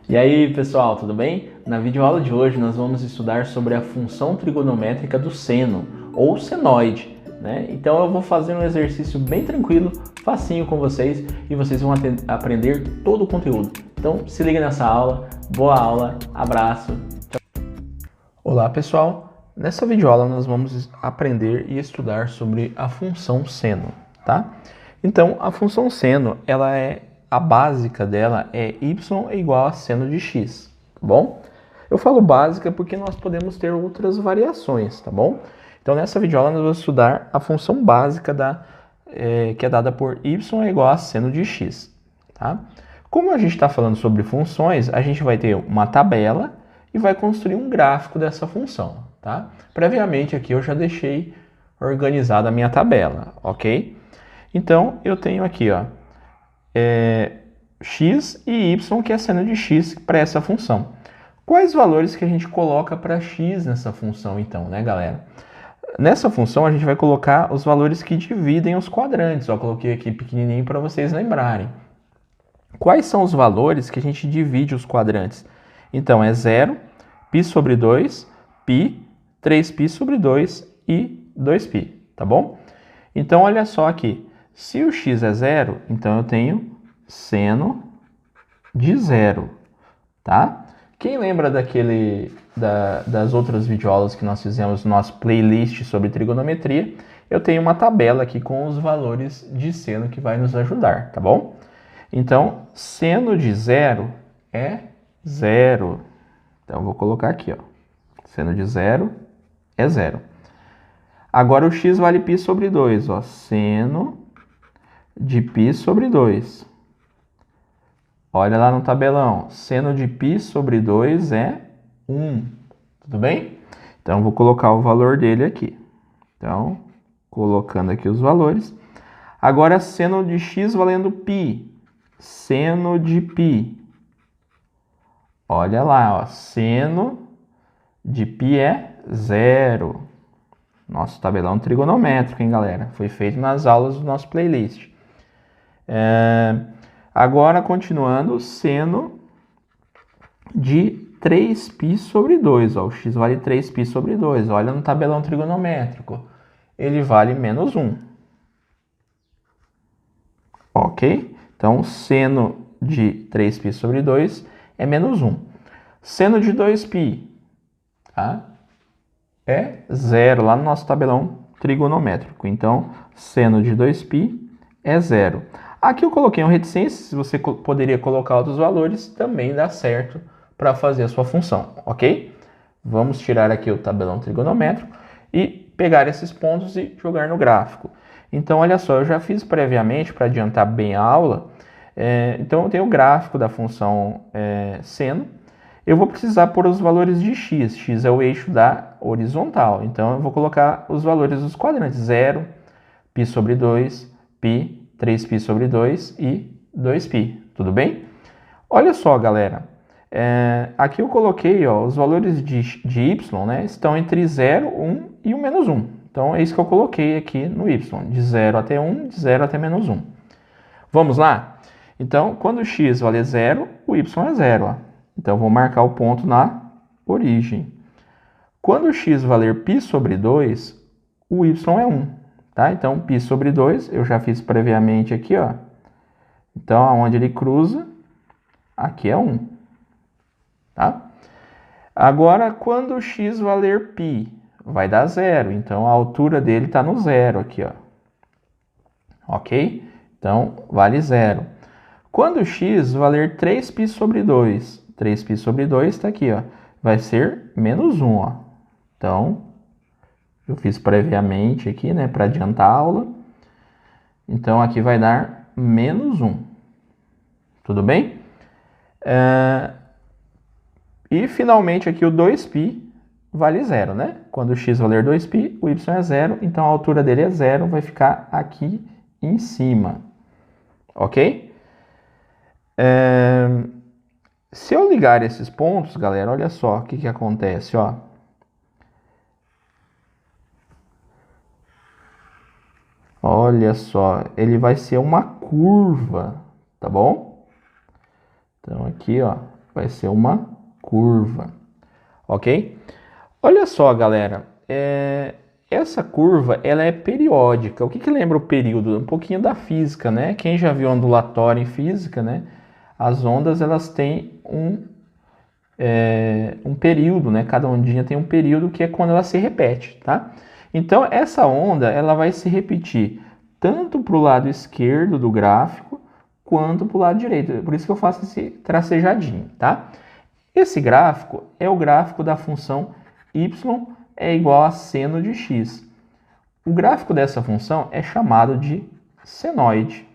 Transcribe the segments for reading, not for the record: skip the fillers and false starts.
E aí, pessoal, tudo bem? Na videoaula de hoje nós vamos estudar sobre a função trigonométrica do seno, ou senoide, né? Então eu vou fazer um exercício bem tranquilo, facinho com vocês, e vocês vão aprender todo o conteúdo. Então se liga nessa aula, boa aula, abraço. Tchau. Olá, pessoal! Nessa videoaula nós vamos aprender e estudar sobre a função seno, tá? Então, a função seno, a básica dela é y é igual a seno de x, tá bom? Eu falo básica porque nós podemos ter outras variações, tá bom? Então, nessa videoaula nós vamos estudar a função básica que é dada por y é igual a seno de x, tá? Como a gente está falando sobre funções, a gente vai ter uma tabela e vai construir um gráfico dessa função, tá? Previamente aqui eu já deixei organizada a minha tabela, ok? Então, eu tenho aqui, ó, x e y, que é seno de x, para essa função. Quais valores que a gente coloca para x nessa função, então, né, galera? Nessa função, a gente vai colocar os valores que dividem os quadrantes. Eu coloquei aqui pequenininho para vocês lembrarem. Quais são os valores que a gente divide os quadrantes? Então, é 0, π sobre 2, π, 3π sobre 2 e 2π, tá bom? Então, olha só aqui. Se o x é 0, então eu tenho seno de 0, tá? Quem lembra das outras videoaulas que nós fizemos no nosso playlist sobre trigonometria, eu tenho uma tabela aqui com os valores de seno que vai nos ajudar, tá bom? Então, seno de 0 é 0. Então, eu vou colocar aqui, ó. Seno de 0 é 0. Agora, o x vale π sobre 2, ó. Seno de π sobre 2. Olha lá no tabelão. Seno de π sobre 2 é 1. Tudo bem? Então, vou colocar o valor dele aqui. Então, colocando aqui os valores. Agora, seno de x valendo π. Seno de π. Olha lá, ó. Seno de π é 0. Nosso tabelão trigonométrico, hein, galera? Foi feito nas aulas do nosso playlist. Agora, continuando, seno de 3π sobre 2. Ó, o x vale 3π sobre 2. Olha no tabelão trigonométrico. Ele vale menos 1. Ok? Então, seno de 3π sobre 2 é menos 1. Seno de 2π, tá? É 0, lá no nosso tabelão trigonométrico. Então, seno de 2π é 0. Aqui eu coloquei um reticência, se você poderia colocar outros valores, também dá certo para fazer a sua função, ok? Vamos tirar aqui o tabelão trigonométrico e pegar esses pontos e jogar no gráfico. Então, olha só, eu já fiz previamente, para adiantar bem a aula, então eu tenho o gráfico da função seno. Eu vou precisar pôr os valores de x. X é o eixo da horizontal. Então, eu vou colocar os valores dos quadrantes. 0, π sobre 2, π, 3π sobre 2 e 2π. Tudo bem? Olha só, galera. Aqui eu coloquei, ó, os valores de y, né, estão entre 0, 1 e o menos 1. Então, é isso que eu coloquei aqui no y. De 0 até 1, de 0 até menos 1. Vamos lá? Então, quando x vale 0, o y é 0, ó. Então, eu vou marcar o ponto na origem. Quando x valer π sobre 2, o y é 1. Tá? Então, π sobre 2, eu já fiz previamente aqui, ó. Então, aonde ele cruza, aqui é 1. Tá? Agora, quando x valer π, vai dar 0. Então, a altura dele está no 0 aqui, ó. Ok? Então, vale 0. Quando x valer 3π sobre 2, 3π sobre 2 está aqui, ó. Vai ser menos 1, ó. Então, eu fiz previamente aqui, né, para adiantar a aula. Então, aqui vai dar menos 1. Tudo bem? E, finalmente, aqui o 2π vale 0, né? Quando x valer 2π, o y é 0. Então, a altura dele é 0, vai ficar aqui em cima. Ok? Se eu ligar esses pontos, galera, olha só o que acontece, ó. Olha só, ele vai ser uma curva, tá bom? Então, aqui, ó, vai ser uma curva, ok? Olha só, galera, essa curva ela é periódica. O que lembra o período? Um pouquinho da física, né? Quem já viu ondulatório em física, né? As ondas elas têm um período, né? Cada ondinha tem um período que é quando ela se repete, tá? Então essa onda ela vai se repetir tanto para o lado esquerdo do gráfico quanto para o lado direito. Por isso que eu faço esse tracejadinho, tá? Esse gráfico é o gráfico da função y é igual a seno de x. O gráfico dessa função é chamado de senoide,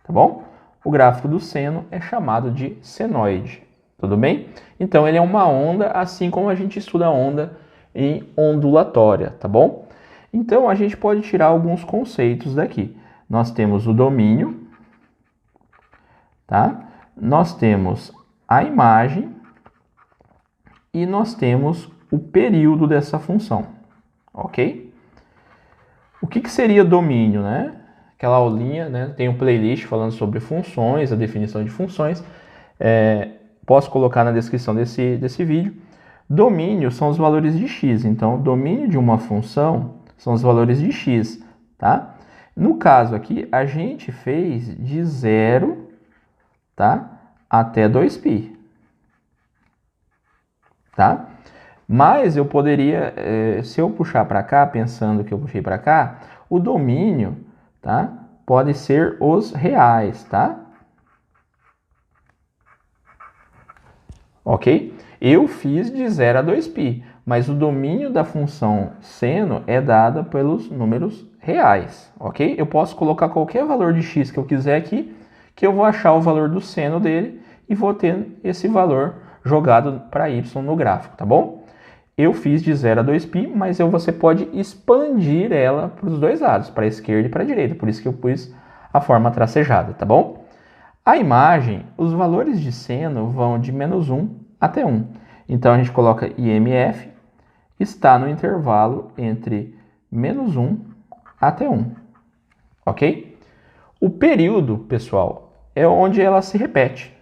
tá bom? O gráfico do seno é chamado de senoide, tudo bem? Então ele é uma onda, assim como a gente estuda a onda em ondulatória, tá bom? Então a gente pode tirar alguns conceitos daqui. Nós temos o domínio, tá? Nós temos a imagem e nós temos o período dessa função, ok? O que seria domínio, né? Aquela aulinha, né? Tem um playlist falando sobre funções, a definição de funções. Posso colocar na descrição desse vídeo. Domínio são os valores de x. Então, o domínio de uma função são os valores de x, tá? No caso aqui, a gente fez de 0, tá? Até 2π, tá? Mas eu poderia, se eu puxar para cá, pensando que eu puxei para cá, o domínio, tá? Pode ser os reais, tá? Ok? Eu fiz de 0 a 2π, mas o domínio da função seno é dado pelos números reais, ok? Eu posso colocar qualquer valor de x que eu quiser aqui, que eu vou achar o valor do seno dele e vou ter esse valor jogado para y no gráfico, tá bom? Eu fiz de 0 a 2π, mas você pode expandir ela para os dois lados, para a esquerda e para a direita, por isso que eu pus a forma tracejada, tá bom? A imagem, os valores de seno vão de -1 até 1. Então, a gente coloca IMF, está no intervalo entre -1 até 1, ok? O período, pessoal, é onde ela se repete,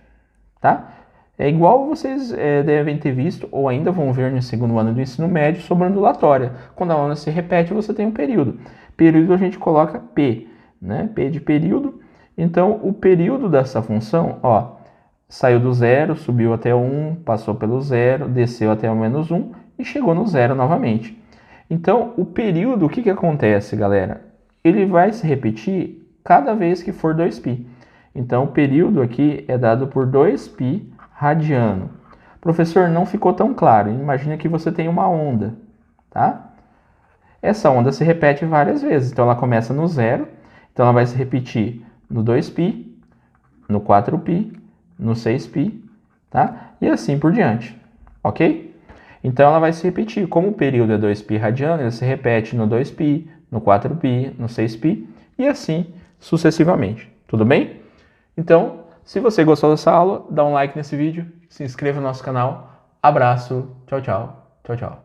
tá? É igual vocês devem ter visto, ou ainda vão ver no segundo ano do ensino médio, sobre ondulatória. Quando a onda se repete, você tem um período. Período a gente coloca P, né? P de período. Então, o período dessa função, ó, saiu do 0, subiu até o 1, passou pelo 0, desceu até o -1 e chegou no 0 novamente. Então, o período, o que acontece, galera? Ele vai se repetir cada vez que for 2π. Então, o período aqui é dado por 2π radiano. Professor, não ficou tão claro. Imagina que você tem uma onda, tá? Essa onda se repete várias vezes. Então, ela começa no 0, então ela vai se repetir no 2π, no 4π, no 6π, tá? E assim por diante, ok? Então, ela vai se repetir. Como o período é 2π radiano, ele se repete no 2π, no 4π, no 6π e assim sucessivamente. Tudo bem? Então, se você gostou dessa aula, dá um like nesse vídeo, se inscreva no nosso canal. Abraço, tchau, tchau, tchau, tchau.